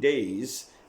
days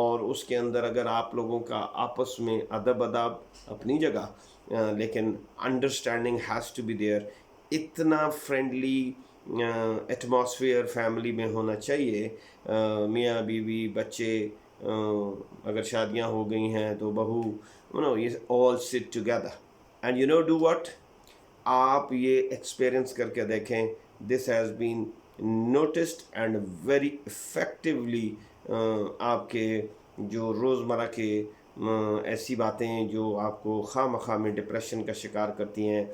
اور اس کے اندر اگر آپ لوگوں کا آپس میں ادب اداب اپنی جگہ لیکن understanding has to be there. اتنا فرینڈلی ایٹماسفیئر فیملی میں ہونا چاہیے. میاں بیوی بچے, اگر شادیاں ہو گئی ہیں تو بہو, یہ آل sit together and do what, آپ یہ ایکسپیرئنس کر کے دیکھیں. This has been noticed and very effectively. آپ کے جو روزمرہ کے ایسی باتیں جو آپ کو خواہ مخواہ میں ڈپریشن کا شکار کرتی ہیں,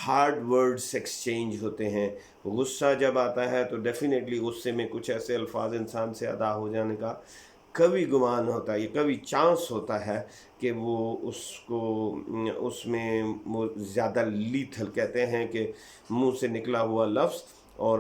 ہارڈ ورڈز ایکسچینج ہوتے ہیں. غصہ جب آتا ہے تو ڈیفینیٹلی غصے میں کچھ ایسے الفاظ انسان سے ادا ہو جانے کا کبھی گمان ہوتا ہے, یہ کبھی چانس ہوتا ہے کہ وہ اس میں وہ زیادہ لیتھل کہتے ہیں کہ منہ سے نکلا ہوا لفظ اور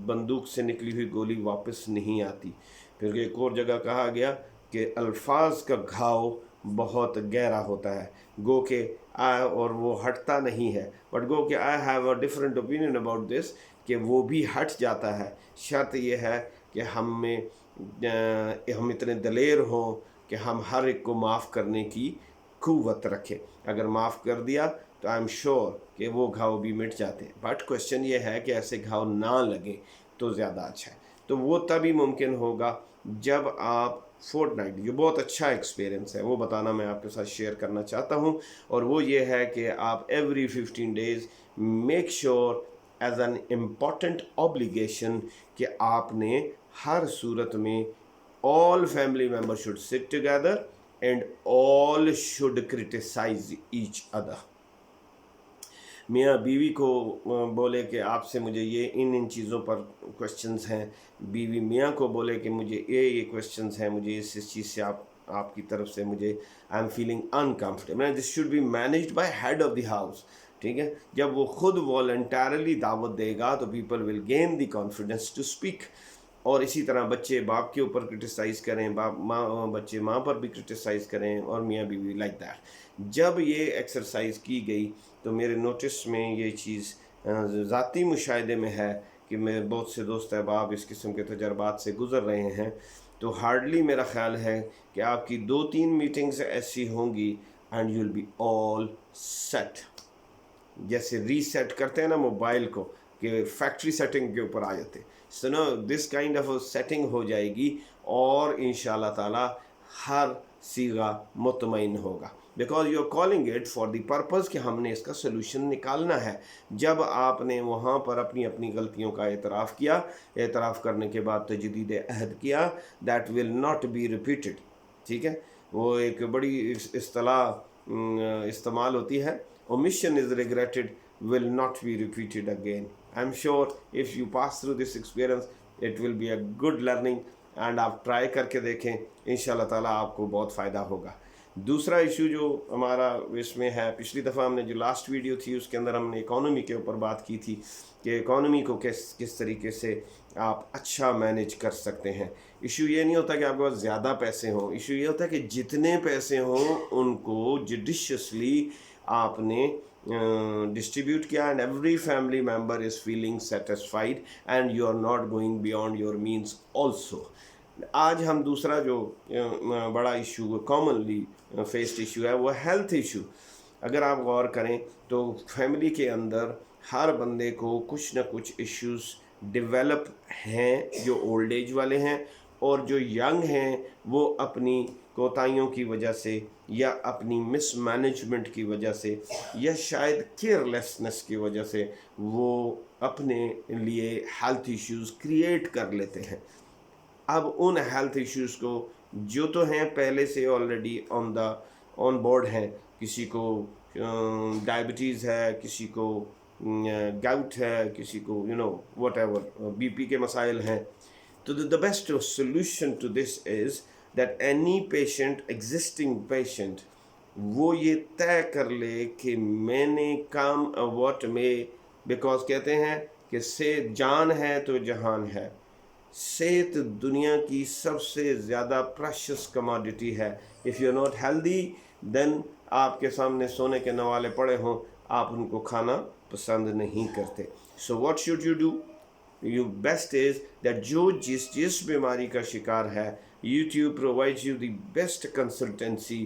بندوق سے نکلی ہوئی گولی واپس نہیں آتی. پھر ایک اور جگہ کہا گیا کہ الفاظ کا گھاؤ بہت گہرا ہوتا ہے, گو کہ اور وہ ہٹتا نہیں ہے, بٹ گو کہ I have a different opinion about this, کہ وہ بھی ہٹ جاتا ہے. شرط یہ ہے کہ ہم اتنے دلیر ہوں کہ ہم ہر ایک کو معاف کرنے کی قوت رکھیں. اگر معاف کر دیا تو آئی ایم شیور کہ وہ گھاؤ بھی مٹ جاتے ہیں. بٹ کوشچن یہ ہے کہ ایسے گھاؤ نہ لگیں تو زیادہ اچھا ہے. تو وہ تبھی ممکن ہوگا جب آپ فورٹ نائٹ, جو بہت اچھا ایکسپیرینس ہے وہ بتانا میں آپ کے ساتھ شیئر کرنا چاہتا ہوں, اور وہ یہ ہے کہ آپ every 15 days make sure as an important obligation کہ آپ نے ہر صورت میں all family members should sit together and all should criticize each other. میاں بیوی کو بولے کہ آپ سے مجھے یہ ان چیزوں پر کوشچنز ہیں, بیوی میاں کو بولے کہ مجھے یہ کوشچنز ہیں, مجھے اس چیز سے آپ کی طرف سے مجھے I am feeling uncomfortable. This should be managed by head of the house. ٹھیک ہے, جب وہ خود والنٹیرلی دعوت دے گا تو people will gain the confidence to speak. اور اسی طرح بچے باپ کے اوپر کرٹیسائز کریں, بچے ماں پر بھی کرٹیسائز کریں, اور میاں بیوی لائک دیٹ. جب یہ ایکسرسائز کی گئی تو میرے نوٹس میں یہ چیز ذاتی مشاہدے میں ہے کہ میرے بہت سے دوست احباب اس قسم کے تجربات سے گزر رہے ہیں. تو ہارڈلی میرا خیال ہے کہ آپ کی 2-3 میٹنگز ایسی ہوں گی and you will be all set. جیسے ریسیٹ کرتے ہیں نا موبائل کو, کہ فیکٹری سیٹنگ کے اوپر آ جاتے, سنو دس کائنڈ آف سیٹنگ ہو جائے گی, اور انشاءاللہ تعالی ہر صیغہ مطمئن ہوگا. Because you are calling it for the purpose کہ ہم نے اس کا سلوشن نکالنا ہے. جب آپ نے وہاں پر اپنی غلطیوں کا اعتراف کیا, اعتراف کرنے کے بعد تجدید عہد کیا, that will not be repeated. ٹھیک ہے, وہ ایک بڑی اصطلاح استعمال ہوتی ہے, omission is regretted will not be repeated again. I'm sure if you pass through this experience it will be a good learning, and آپ ٹرائی کر کے دیکھیں, انشاءاللہ تعالیٰ آپ کو بہت فائدہ ہوگا. دوسرا ایشو جو ہمارا اس میں ہے, پچھلی دفعہ ہم نے جو لاسٹ ویڈیو تھی اس کے اندر ہم نے اکانومی کے اوپر بات کی تھی کہ اکانومی کو کس طریقے سے آپ اچھا مینیج کر سکتے ہیں. ایشو یہ نہیں ہوتا کہ آپ کے پاس زیادہ پیسے ہوں, ایشو یہ ہوتا ہے کہ جتنے پیسے ہوں ان کو جوڈیشیسلی آپ نے ڈسٹریبیوٹ کیا, and every family member is feeling satisfied and you are not going beyond your means also. آج ہم دوسرا جو بڑا ایشو کامنلی فیسڈ ایشو ہے وہ ہیلتھ ایشو. اگر آپ غور کریں تو فیملی کے اندر ہر بندے کو کچھ نہ کچھ ایشوز ڈیولپ ہیں, جو اولڈ ایج والے ہیں, اور جو ینگ ہیں وہ اپنی کوتاہیوں کی وجہ سے یا اپنی مس مینجمنٹ کی وجہ سے یا شاید کیئرلیسنس کی وجہ سے وہ اپنے لیے ہیلتھ ایشوز کریٹ کر لیتے ہیں. اب ان ہیلتھ ایشوز کو جو تو ہیں پہلے سے آلریڈی آن بورڈ ہیں, کسی کو ڈائبٹیز ہے, کسی کو گاؤٹ ہے, کسی کو واٹ ایور بی پی کے مسائل ہیں. تو the best solution to this is that any patient, existing patient, وہ یہ طے کر لے کہ میں نے کام what may, بیکاز کہتے ہیں کہ صحت جان ہے تو جہان ہے. صحت دنیا کی سب سے زیادہ پریشس کموڈٹی ہے. if you're not healthy then آپ کے سامنے سونے کے نوالے پڑے ہوں, آپ ان کو کھانا پسند نہیں کرتے. so what should you do? You best is that جو جس بیماری کا شکار ہے YouTube provides you the best consultancy.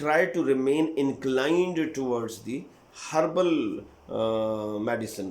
try to remain inclined towards the herbal medicine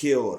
cure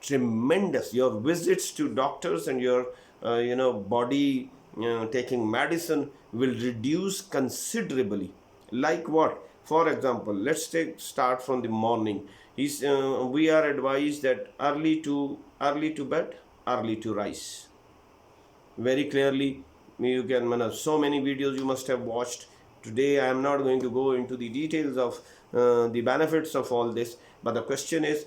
tremendous, your visits to doctors and your body taking medicine will reduce considerably. Like what? For example, let's start from the morning. We are advised that early to bed, early to rise. Very clearly, you can, so many videos you must have watched. Today I am not going to go into the details of the benefits of all this, but the question is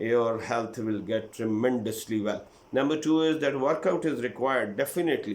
your health will get tremendously well. Number 2 is that workout is required definitely.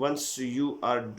once you are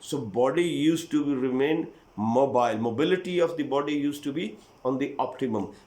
So body used to remain mobile, mobility of the body used to be on the optimum.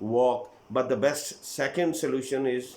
walk, but the best second solution is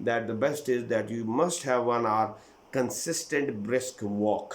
that the best is that you must have 1 hour consistent brisk walk.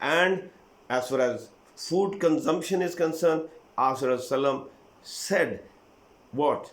And as far as food consumption is concerned, Rasulullah said what?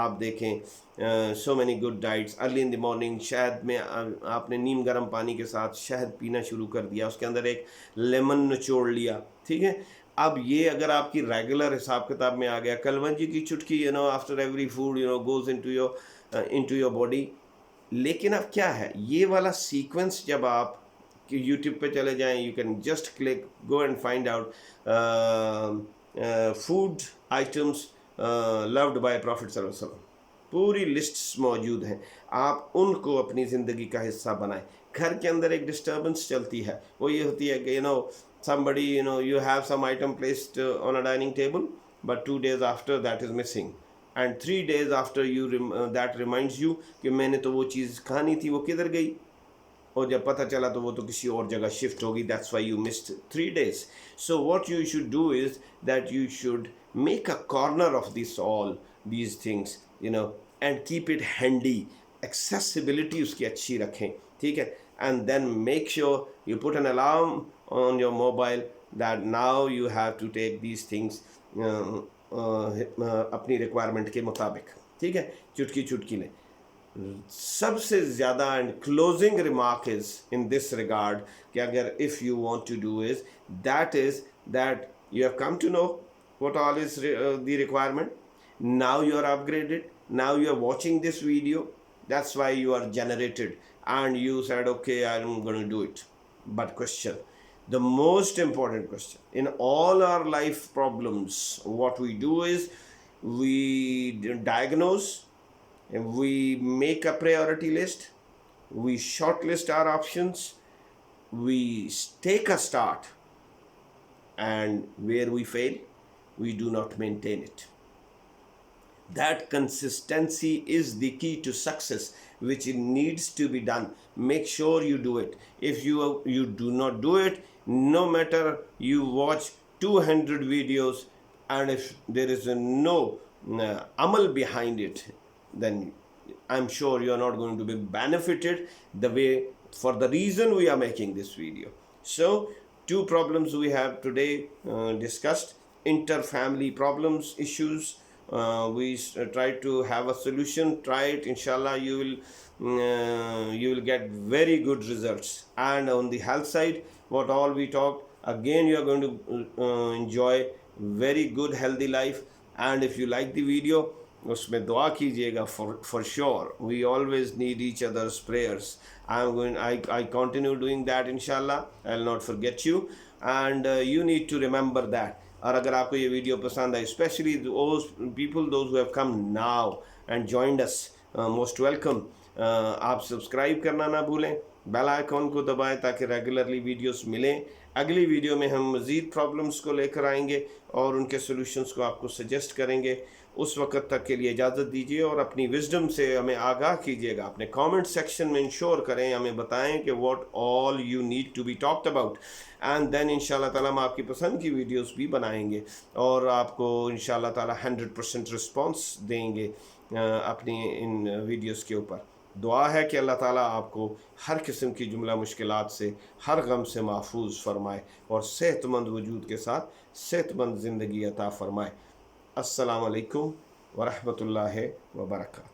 آپ دیکھیں so many good ڈائٹس early in the morning. شہد میں آپ نے نیم گرم پانی کے ساتھ شہد پینا شروع کر دیا, اس کے اندر ایک لیمن نچوڑ لیا, ٹھیک ہے. اب یہ اگر آپ کی ریگولر حساب کتاب میں آ گیا, کلونجی کی چٹکی after every food goes into your body. لیکن اب کیا ہے یہ والا سیکوینس, جب آپ یوٹیوب پہ چلے جائیں, you can just click go and find out food items loved by prophet صلی اللہ علیہ وسلم, پوری لسٹس موجود ہیں. آپ ان کو اپنی زندگی کا حصہ بنائیں. گھر کے اندر ایک ڈسٹربنس چلتی ہے, وہ یہ ہوتی ہے کہ somebody you have some item placed on a dining table, but 2 days after that is missing, and 3 days after that reminds you کہ میں نے تو وہ چیز کھانی تھی, وہ کدھر گئی, اور جب پتہ چلا تو وہ تو کسی اور جگہ شفٹ ہوگی. that's why you missed 3 days. So what you should do is that you should make a corner of all these things and keep it handy. accessibility اس کی اچھی رکھیں, ٹھیک ہے. and then make sure you put an alarm on your mobile that now you have to take these things اپنی requirement کے مطابق, ٹھیک ہے. چٹکی چٹکی لیں. سب سے زیادہ and closing remark is in this regard کہ اگر if you want to do is that you have come to know what all is the requirement. Now you are upgraded, now you are watching this video, that's why you are generated and you said okay I'm going to do it. But question, the most important question in all our life problems, what we do is we diagnose, we make a priority list, we shortlist our options, we take a start, and where we fail, we do not maintain it. That consistency is the key to success, which needs to be done. Make sure you do it. If you do not do it, no matter you watch 200 videos, and if there is no amal behind it, then I'm sure you are not going to be benefited the way, for the reason we are making this video. So 2 problems we have today discussed: inter-family problems, issues. We try to have a solution. Try it, inshallah you will get very good results. And on the health side, what all we talked, again you are going to enjoy very good healthy life. And if you like the video, اس میں دعا کیجیے گا for sure. We always need each other's prayers. I continue doing that inshallah. I'll not forget you, and you need to remember that. اور اگر آپ کو یہ video پسند آئی, especially those who have come now and joined us, most welcome. آپ subscribe کرنا نہ بھولیں, بیل آئیکن کو دبائیں تاکہ ریگولرلی ویڈیوز ملیں. اگلی ویڈیو میں ہم مزید پرابلمس کو لے کر آئیں گے اور ان کے سولوشنس کو آپ کو سجیسٹ کریں گے. اس وقت تک کے لیے اجازت دیجیے اور اپنی وزڈم سے ہمیں آگاہ کیجیے گا. اپنے کامنٹ سیکشن میں انشور کریں, ہمیں بتائیں کہ what all you need to be talked about, and then انشاءاللہ تعالیٰ ہم آپ کی پسند کی ویڈیوز بھی بنائیں گے اور آپ کو انشاءاللہ تعالیٰ 100% رسپانس دیں گے اپنی ان ویڈیوز کے اوپر. دعا ہے کہ اللہ تعالیٰ آپ کو ہر قسم کی جملہ مشکلات سے, ہر غم سے محفوظ فرمائے اور صحت مند وجود کے ساتھ صحت مند زندگی عطا فرمائے. السلام علیکم ورحمۃ اللہ وبرکاتہ.